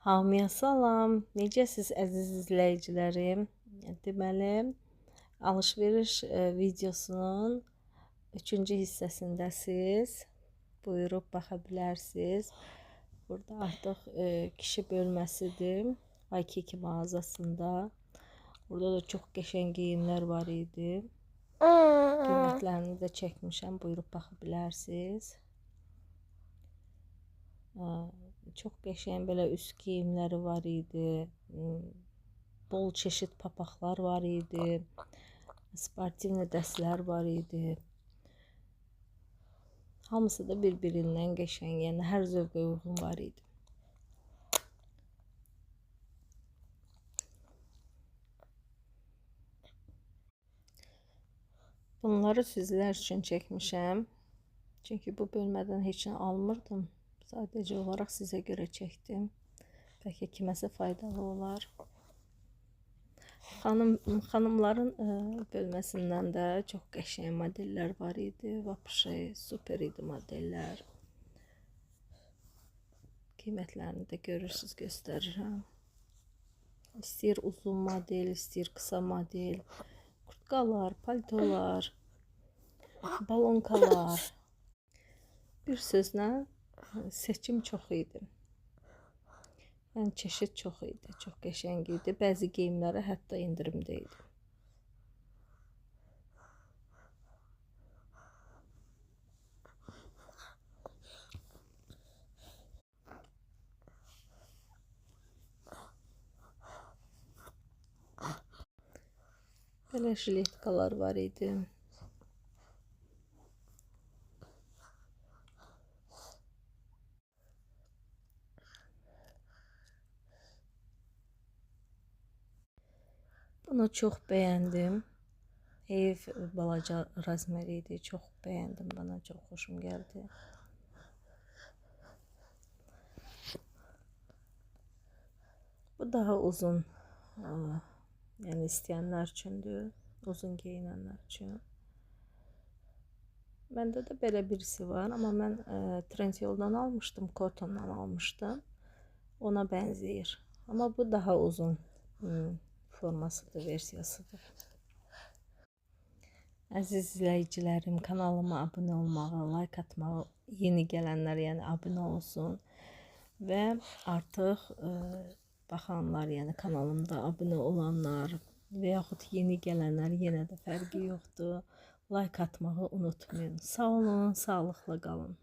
Hamıya salam. Necəsiz əziz izləyicilərim? Deməli, alış-veriş videosunun 3-cü hissəsindəsiz. Buyurub baxa bilərsiniz. Burada artıq kişi bölməsidir. Waikiki mağazasında. Burada da çox qəşəng geyimlər var idi. Qiymətlərini də çəkmişəm. Buyurub baxa bilərsiniz. Çox qəşəng belə üst geyimləri var idi. Bol çeşid papaqlar var idi. Sportivli dəstlər var idi. Hamısı da bir-birindən qəşəng, yəni hər zövqə uyğun var idi. Bunları sizlər üçün çəkmişəm. Çünki bu bölmədən heç nə almırdım. Sadəcə olaraq sizə görə çəkdim. Bəlkə kiməsə faydalı olar. Xanımların bölməsindən də çox qəşəng modellər var idi. Vapşe, super idi modellər. Qiymətlərini də görürsünüz, göstərirəm. İstəyir uzun model, istəyir qısa model. Kurtkalar, paltolar, balonkalar. Bir sözlə seçim çox idi. Yəni çeşid çox idi, çox qəşəng idi. Bəzi geyimlərə hətta indirimdə idi. Belə jiletkalar var idi. Bunu çox bəyəndim. Heyf balaca razmer idi. Çox bəyəndim. Bana çox xoşum gəldi. Bu daha uzun. Yəni istəyənlər üçündür. Uzun geyinənlər üçün. Məndə də belə birisi var. Amma mən Trendyoldan almışdım. Kotondan almışdım. Ona bənzəyir. Amma bu daha uzun formasıdır, versiyasıdır. Əziz izləyicilərim, kanalıma abunə olmağı, like atmağı, yeni gələnlər yəni abunə olsun. Və artıq baxanlar, yəni kanalımda abunə olanlar və yaxud yeni gələnlər, yenə də fərqi yoxdur. Like atmağı unutmayın. Sağ olun, sağlıqla qalın.